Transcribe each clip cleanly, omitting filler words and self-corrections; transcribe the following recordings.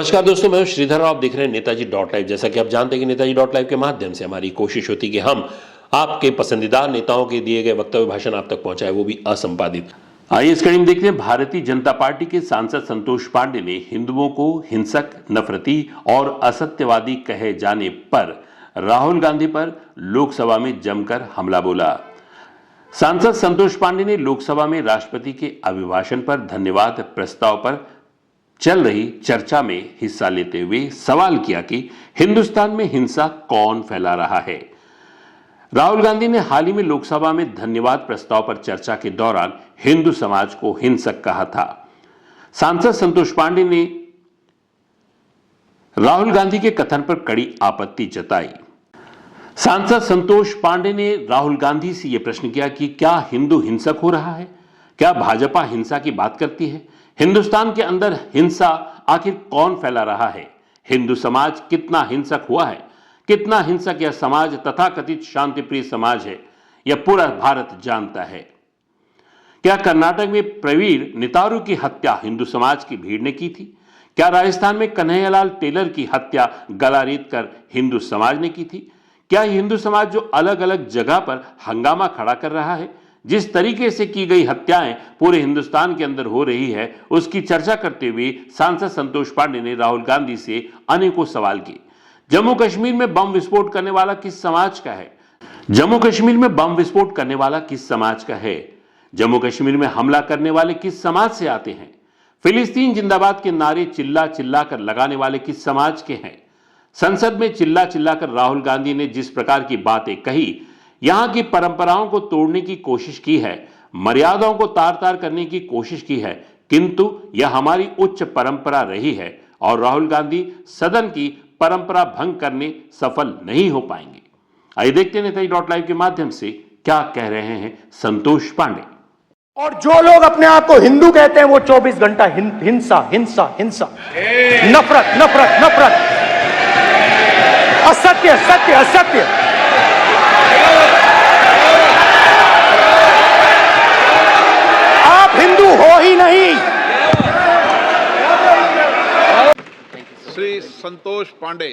नमस्कार दोस्तों, मैं हूं श्रीधर और आप देख रहे हैं नेताजी डॉट लाइव। जैसा कि आप जानते हैं कि नेताजी डॉट लाइव के माध्यम से हमारी कोशिश होती है कि हम आपके पसंदीदा नेताओं के दिए गए वक्तव्य भाषण आप तक पहुंचाए, वो भी असंपादित। आइए इस कड़ी में देखते हैं। भारतीय जनता पार्टी के सांसद संतोष पांडे ने हिंदुओं को हिंसक, नफरती और असत्यवादी कहे जाने पर राहुल गांधी पर लोकसभा में जमकर हमला बोला। सांसद संतोष पांडे ने लोकसभा में राष्ट्रपति के अभिभाषण पर धन्यवाद प्रस्ताव पर चल रही चर्चा में हिस्सा लेते हुए सवाल किया कि हिंदुस्तान में हिंसा कौन फैला रहा है। राहुल गांधी ने हाल ही में लोकसभा में धन्यवाद प्रस्ताव पर चर्चा के दौरान हिंदू समाज को हिंसक कहा था। सांसद संतोष पांडे ने राहुल गांधी के कथन पर कड़ी आपत्ति जताई। सांसद संतोष पांडे ने राहुल गांधी से यह प्रश्न किया कि क्या हिंदू हिंसक हो रहा है? क्या भाजपा हिंसा की बात करती है? हिंदुस्तान के अंदर हिंसा आखिर कौन फैला रहा है? हिंदू समाज कितना हिंसक हुआ है? कितना हिंसक यह समाज तथाकथित शांतिप्रिय समाज है, यह पूरा भारत जानता है। क्या कर्नाटक में प्रवीण नितारू की हत्या हिंदू समाज की भीड़ ने की थी? क्या राजस्थान में कन्हैयालाल टेलर की हत्या गला रेत कर हिंदू समाज ने की थी? क्या हिंदू समाज जो अलग अलग जगह पर हंगामा खड़ा कर रहा है, जिस तरीके से की गई हत्याएं पूरे हिंदुस्तान के अंदर हो रही है, उसकी चर्चा करते हुए सांसद संतोष पांडे ने राहुल गांधी से अनेकों सवाल किए। जम्मू कश्मीर में बम विस्फोट करने वाला किस समाज का है? जम्मू कश्मीर में बम विस्फोट करने वाला किस समाज का है? जम्मू कश्मीर में हमला करने वाले किस समाज से आते हैं? फिलिस्तीन जिंदाबाद के नारे चिल्ला चिल्ला कर लगाने वाले किस समाज के हैं? संसद में चिल्ला चिल्ला कर राहुल गांधी ने जिस प्रकार की बातें कही, यहां की परंपराओं को तोड़ने की कोशिश की है, मर्यादाओं को तार तार करने की कोशिश की है, किंतु यह हमारी उच्च परंपरा रही है और राहुल गांधी सदन की परंपरा भंग करने सफल नहीं हो पाएंगे। आइए देखते हैं नेताजी डॉट लाइव के माध्यम से क्या कह रहे हैं संतोष पांडे। और जो लोग अपने आप को हिंदू कहते हैं वो 24 घंटा हिंसा हिंसा हिंसा, नफरत नफरत नफरत, असत्य सत्य असत्य। आप हिंदू हो ही नहीं। श्री संतोष पांडे।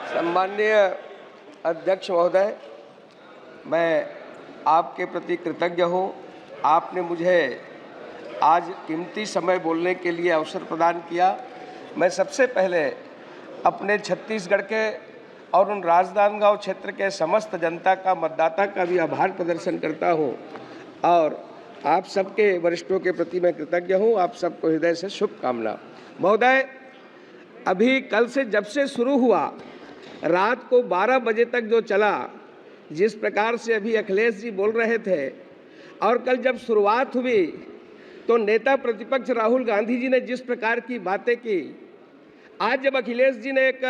सम्माननीय अध्यक्ष महोदय, मैं आपके प्रति कृतज्ञ हूँ। आपने मुझे आज कीमती समय बोलने के लिए अवसर प्रदान किया। मैं सबसे पहले अपने छत्तीसगढ़ के और उन राजनांदगांव क्षेत्र के समस्त जनता का, मतदाता का भी आभार प्रदर्शन करता हूँ और आप सबके वरिष्ठों के प्रति मैं कृतज्ञ हूँ। आप सबको हृदय से शुभकामना। महोदय, अभी कल से जब से शुरू हुआ, रात को 12 बजे तक जो चला, जिस प्रकार से अभी अखिलेश जी बोल रहे थे और कल जब शुरुआत हुई तो नेता प्रतिपक्ष राहुल गांधी जी ने जिस प्रकार की बातें की, आज जब अखिलेश जी ने एक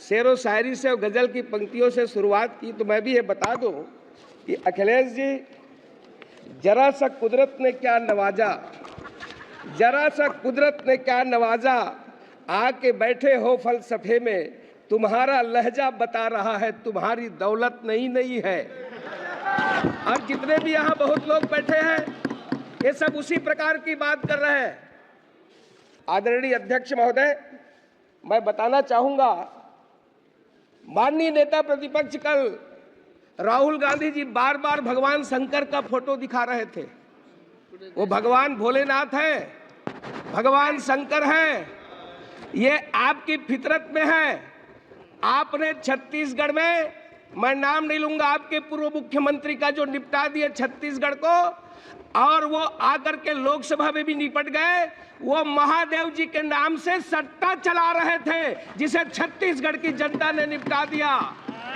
शेरो शायरी से और गजल की पंक्तियों से शुरुआत की, तो मैं भी ये बता दूं कि अखिलेश जी, जरा सा कुदरत ने क्या नवाजा, जरा सा कुदरत ने क्या नवाजा, आके बैठे हो फलसफे में, तुम्हारा लहजा बता रहा है तुम्हारी दौलत नहीं नहीं है। और जितने भी यहाँ बहुत लोग बैठे हैं, ये सब उसी प्रकार की बात कर रहे हैं। आदरणीय अध्यक्ष महोदय, मैं बताना चाहूंगा, माननीय नेता प्रतिपक्ष कल राहुल गांधी जी बार बार भगवान शंकर का फोटो दिखा रहे थे। वो भगवान भोलेनाथ है, भगवान शंकर है, ये आपकी फितरत में है। आपने छत्तीसगढ़ में, मैं नाम नहीं लूंगा, आपके पूर्व मुख्यमंत्री का जो निपटा दिए छत्तीसगढ़ को, और वो आकर के लोकसभा में भी निपट गए। वो महादेव जी के नाम से सट्टा चला रहे थे, जिसे छत्तीसगढ़ की जनता ने निपटा दिया।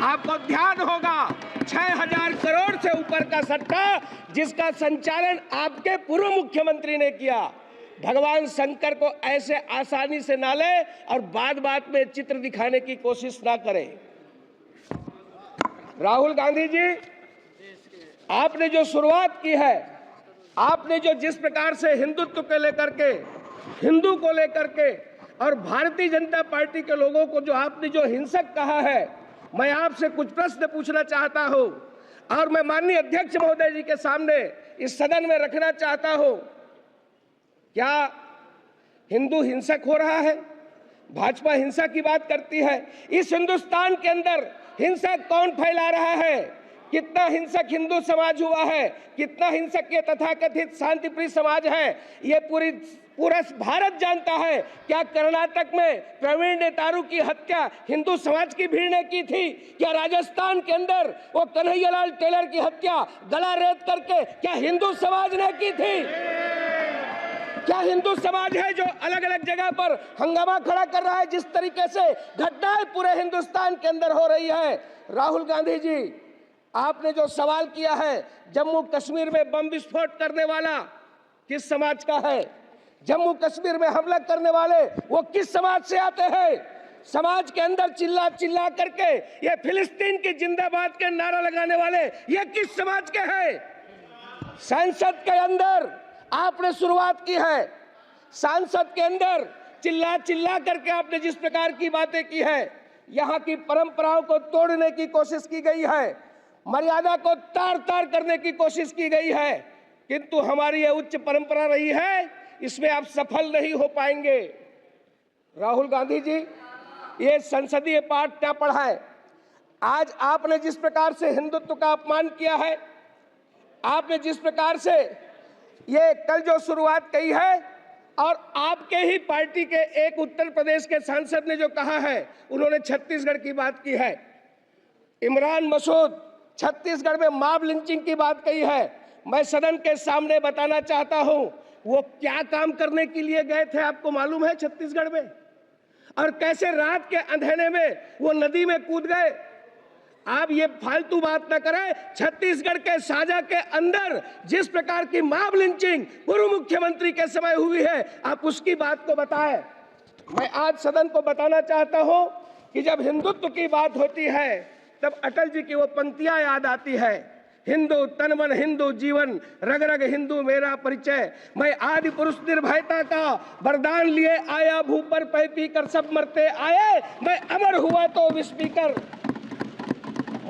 आपको ध्यान होगा, 6000 करोड़ से ऊपर का सट्टा, जिसका संचालन आपके पूर्व मुख्यमंत्री ने किया। भगवान शंकर को ऐसे आसानी से ना ले और बात बात में चित्र दिखाने की कोशिश ना करें। राहुल गांधी जी, आपने जो शुरुआत की है, आपने जो जिस प्रकार से हिंदुत्व को लेकर के, हिंदू को लेकर के और भारतीय जनता पार्टी के लोगों को जो आपने जो हिंसक कहा है, मैं आपसे कुछ प्रश्न पूछना चाहता हूं और मैं माननीय अध्यक्ष महोदय जी के सामने इस सदन में रखना चाहता हूं। क्या हिंदू हिंसक हो रहा है? भाजपा हिंसा की बात करती है। इस हिंदुस्तान के अंदर हिंसा कौन फैला रहा है? कितना हिंसक हिंदू समाज हुआ है, कितना हिंसक ये तथाकथित शांतिप्रिय समाज है, ये पूरा भारत जानता है। क्या कर्नाटक में प्रवीण नेतारू की हत्या हिंदू समाज की भीड़ ने की थी? क्या राजस्थान के अंदर वो कन्हैयालाल टेलर की हत्या गला रेत करके क्या हिंदू समाज ने की थी? क्या हिंदू समाज है जो अलग अलग जगह पर हंगामा खड़ा कर रहा है? जिस तरीके से घटनाएं पूरे हिंदुस्तान के अंदर हो रही है। राहुल गांधी जी, आपने जो सवाल किया है, जम्मू कश्मीर में बम विस्फोट करने वाला किस समाज का है? जम्मू कश्मीर में हमला करने वाले वो किस समाज से आते हैं? समाज के अंदर चिल्ला चिल्ला करके ये फिलिस्तीन की जिंदाबाद के नारा लगाने वाले ये किस समाज के हैं? संसद के अंदर आपने शुरुआत की है। संसद के अंदर चिल्ला चिल्ला करके आपने जिस प्रकार की बातें की है, यहाँ की परंपराओं को तोड़ने की कोशिश की गई है, मर्यादा को तार तार करने की कोशिश की गई है, किंतु हमारी ये उच्च परंपरा रही है, इसमें आप सफल नहीं हो पाएंगे। राहुल गांधी जी, ये संसदीय पाठ क्या पढ़ा है? आज आपने जिस प्रकार से हिंदुत्व का अपमान किया है, आपने जिस प्रकार से ये कल जो शुरुआत की है, और आपके ही पार्टी के एक उत्तर प्रदेश के सांसद ने जो कहा है, उन्होंने छत्तीसगढ़ की बात की है। इमरान मसूद छत्तीसगढ़ में मॉब लिंचिंग की बात कही है। मैं सदन के सामने बताना चाहता हूं, वो क्या काम करने के लिए गए थे आपको मालूम है छत्तीसगढ़ में? और कैसे रात के अंधेरे में वो नदी में कूद गए? आप ये फालतू बात न करें। छत्तीसगढ़ के साजा के अंदर जिस प्रकार की मॉब लिंचिंग पूर्व मुख्यमंत्री के समय हुई है, आप उसकी बात को बताएं। मैं आज सदन को बताना चाहता हूं कि जब हिंदुत्व की बात होती है तब अटल जी की वो पंक्तियां याद आती है, हिंदू तन मन हिंदू जीवन, रग रग हिंदू मेरा परिचय। मैं आदि पुरुष निर्भयता का वरदान लिए आया, भू पर पै पी कर सब मरते आए, मैं अमर हुआ तो विष पीकर।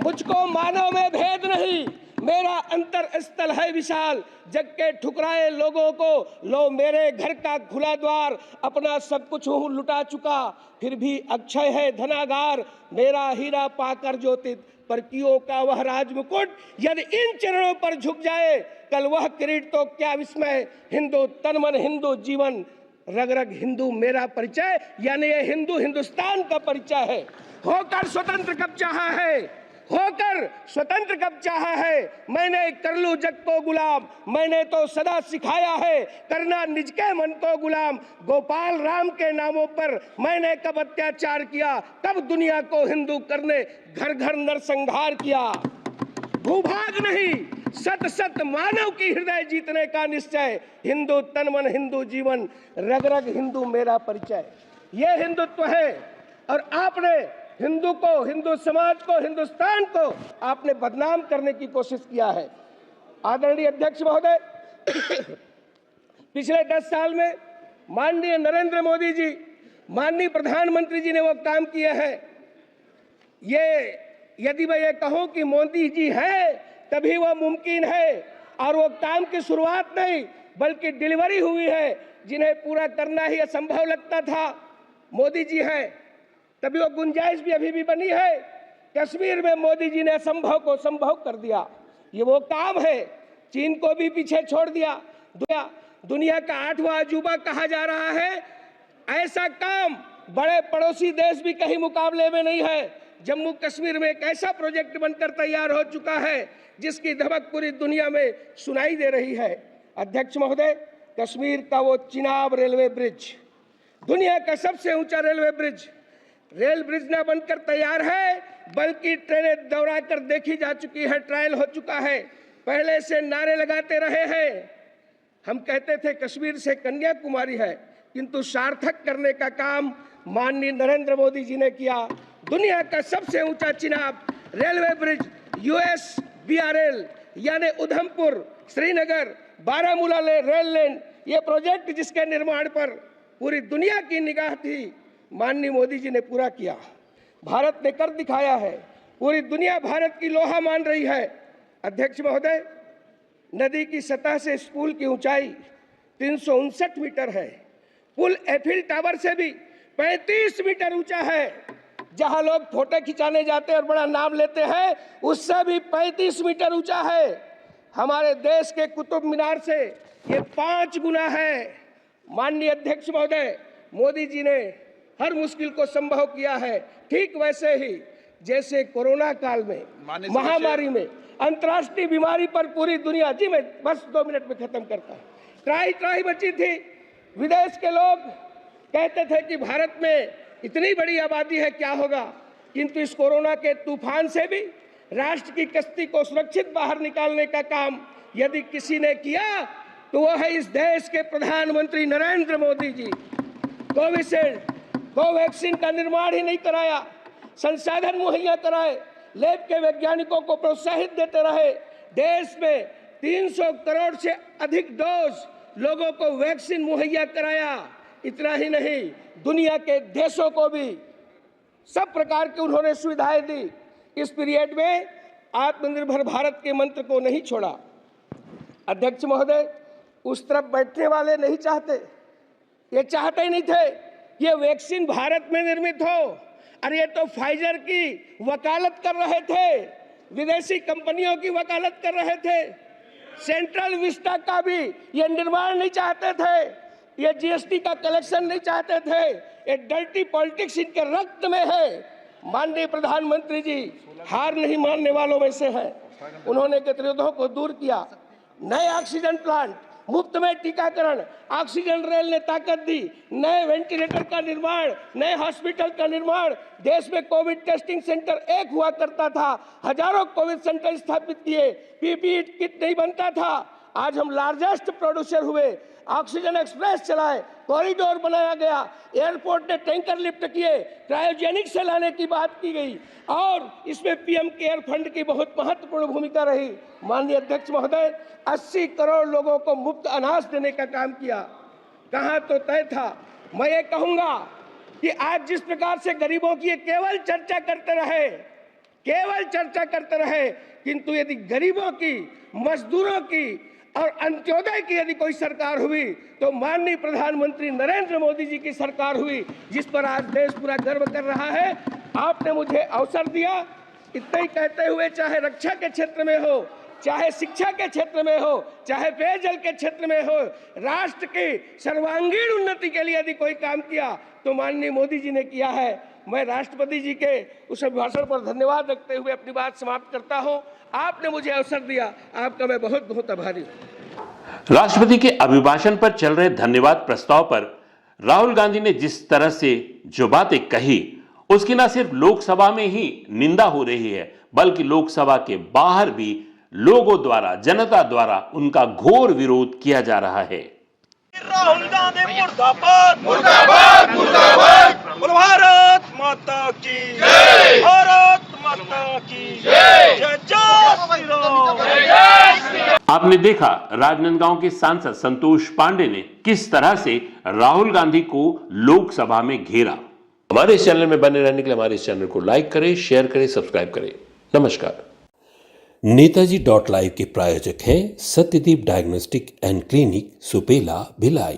मुझको मानव में भेद नहीं, मेरा अंतर स्थल है विशाल, जग के ठुकराए लोगों को लो मेरे घर का खुला द्वार। अपना सब कुछ हूँ लुटा चुका, फिर भी अक्षय है धनागार, मेरा हीरा पाकर ज्योतित परकियों का वह राज मुकुट। यदि इन चरणों पर झुक जाए कल वह किरीट तो क्या विस्मय। हिंदू तन मन हिंदू जीवन, रग रग हिंदू मेरा परिचय। यानी ये हिंदू हिंदुस्तान का परिचय है। होकर स्वतंत्र कब चाहा है, होकर स्वतंत्र कब चाहा है, मैंने कर लूं जग को गुलाम। मैंने तो सदा सिखाया है करना निज के मन को गुलाम। गोपाल राम के नामों पर मैंने कब अत्याचार किया, कब दुनिया को हिंदू करने घर घर नरसंहार किया। भूभाग नहीं सत सत मानव की हृदय जीतने का निश्चय। हिंदू तन मन हिंदू जीवन, रग रग हिंदू मेरा परिचय। ये हिंदुत्व है। और आपने हिंदू को, हिंदू समाज को, हिंदुस्तान को आपने बदनाम करने की कोशिश किया है। आदरणीय अध्यक्ष महोदय, पिछले 10 साल में माननीय नरेंद्र मोदी जी, माननीय प्रधानमंत्री जी ने वो काम किए हैं। ये यदि मैं ये कहूं कि मोदी जी हैं तभी वो मुमकिन है, और वो काम की शुरुआत नहीं बल्कि डिलीवरी हुई है। जिन्हें पूरा करना ही असंभव लगता था, मोदी जी हैं, तभी वो गुंजाइश भी अभी भी बनी है। कश्मीर में मोदी जी ने असंभव को संभव कर दिया। ये वो काम है। चीन को भी पीछे छोड़ दिया। दुनिया का 8वां अजूबा कहा जा रहा है। ऐसा काम बड़े पड़ोसी देश भी कहीं मुकाबले में नहीं है। जम्मू कश्मीर में एक ऐसा प्रोजेक्ट बनकर तैयार हो चुका है जिसकी धमक पूरी दुनिया में सुनाई दे रही है। अध्यक्ष महोदय, कश्मीर का वो चिनाब रेलवे ब्रिज, दुनिया का सबसे ऊंचा रेल ब्रिज न बनकर तैयार है बल्कि ट्रेनें दौड़ा कर देखी जा चुकी है, ट्रायल हो चुका है। पहले से नारे लगाते रहे हैं। हम कहते थे कश्मीर से कन्याकुमारी है, किंतु सार्थक करने का काम माननीय नरेंद्र मोदी जी ने किया। दुनिया का सबसे ऊंचा चिनाब रेलवे ब्रिज, USBRL यानी उधमपुर श्रीनगर बारामूला रेल लाइन, ये प्रोजेक्ट जिसके निर्माण पर पूरी दुनिया की निगाह थी, माननीय मोदी जी ने पूरा किया। भारत ने कर दिखाया है। पूरी दुनिया भारत की लोहा मान रही है। अध्यक्ष महोदय, नदी की सतह से इस पुल की ऊंचाई 359 मीटर है। पुल एफिल टावर से भी 35 मीटर ऊंचा है। जहां लोग फोटो खिंचाने जाते हैं और बड़ा नाम लेते हैं, उससे भी 35 मीटर ऊंचा है। हमारे देश के कुतुब मीनार से ये 5 गुना है। माननीय अध्यक्ष महोदय, मोदी जी ने हर मुश्किल को संभव किया है। ठीक वैसे ही जैसे कोरोना काल में, महामारी में, अंतर्राष्ट्रीय बीमारी पर पूरी दुनिया, जी मैं बस 2 मिनट में खत्म करता हूँ, त्राही त्राही बची थी। विदेश के लोग कहते थे कि भारत में इतनी बड़ी आबादी है, क्या होगा, किंतु इस कोरोना के तूफान से भी राष्ट्र की कश्ती को सुरक्षित बाहर निकालने का काम यदि किसी ने किया तो वह है इस देश के प्रधानमंत्री नरेंद्र मोदी जी। कोविशील्ड, कोवैक्सीन का निर्माण ही नहीं कराया, संसाधन मुहैया कराए, लैब के वैज्ञानिकों को प्रोत्साहित देते रहे। देश में 300 करोड़ से अधिक डोज लोगों को वैक्सीन मुहैया कराया। इतना ही नहीं, दुनिया के देशों को भी सब प्रकार की उन्होंने सुविधाएं दी। इस पीरियड में आत्मनिर्भर भारत के मंत्र को नहीं छोड़ा। अध्यक्ष महोदय, उस तरफ बैठने वाले नहीं चाहते, ये चाहते ही नहीं थे ये वैक्सीन भारत में निर्मित हो। अरे ये तो फाइजर की वकालत कर रहे थे, विदेशी कंपनियों की वकालत कर रहे थे। सेंट्रल विस्टा का भी ये निर्माण नहीं चाहते थे, ये जीएसटी का कलेक्शन नहीं चाहते थे। ये डर्टी पॉलिटिक्स इनके रक्त में है। माननीय प्रधानमंत्री जी हार नहीं मानने वालों में से है। उन्होंने गतिरोधों को दूर किया, नए ऑक्सीजन प्लांट, मुफ्त में टीकाकरण, ऑक्सीजन रेल ने ताकत दी, नए वेंटिलेटर का निर्माण, नए हॉस्पिटल का निर्माण। देश में कोविड टेस्टिंग सेंटर एक हुआ करता था, हजारों कोविड सेंटर स्थापित किए। पीपीई किट नहीं बनता था, आज हम लार्जेस्ट प्रोड्यूसर हुए। ऑक्सीजन एक्सप्रेस चलाए, कॉरिडोर बनाया गया, एयरपोर्ट ने टैंकर लिफ्ट किए, क्रायोजेनिक से लाने की बात की गई और इसमें पीएम केयर फंड की बहुत महत्वपूर्ण भूमिका रही। माननीय अध्यक्ष महोदय, 80 करोड़ लोगों को मुफ्त अनाज देने का काम किया। कहाँ तो तय था। मैं ये कहूँगा कि आज जिस प्रकार से गरीबों की केवल चर्चा करते रहे, किंतु यदि गरीबों की, मजदूरों की और अंत्योदय की यदि कोई सरकार हुई तो माननीय प्रधानमंत्री नरेंद्र मोदी जी की सरकार हुई, जिस पर आज देश पूरा गर्व कर रहा है। आपने मुझे अवसर दिया। इतना ही कहते हुए, चाहे रक्षा के क्षेत्र में हो, चाहे शिक्षा के क्षेत्र में हो, चाहे पेयजल के क्षेत्र में हो, राष्ट्र की सर्वांगीण उन्नति के लिए यदि कोई काम किया तो माननीय मोदी जी ने किया है। मैं राष्ट्रपति जी के उस अभिभाषण पर धन्यवाद रखते हुए अपनी बात समाप्त करता हूं। आपने मुझे अवसर दिया, आपका मैं बहुत बहुत आभारी हूं। राष्ट्रपति के अभिभाषण पर चल रहे धन्यवाद प्रस्ताव पर राहुल गांधी ने जिस तरह से जो बातें कही, उसकी न सिर्फ लोकसभा में ही निंदा हो रही है, बल्कि लोकसभा के बाहर भी लोगों द्वारा, जनता द्वारा उनका घोर विरोध किया जा रहा है। राहुल गांधी मुर्दाबाद, मुर्दाबाद, मुर्दाबाद। बोलो भारत माता की जय, भारत माता की जय, जय जय श्री राम। आपने देखा राजनांदगांव के सांसद संतोष पांडे ने किस तरह से राहुल गांधी को लोकसभा में घेरा। हमारे इस चैनल में बने रहने के लिए हमारे इस चैनल को लाइक करें, शेयर करें, सब्सक्राइब करें। नमस्कार। नेताजी.live के प्रायोजक हैं Satyadeep diagnostic and clinic, Supela, Bhilai.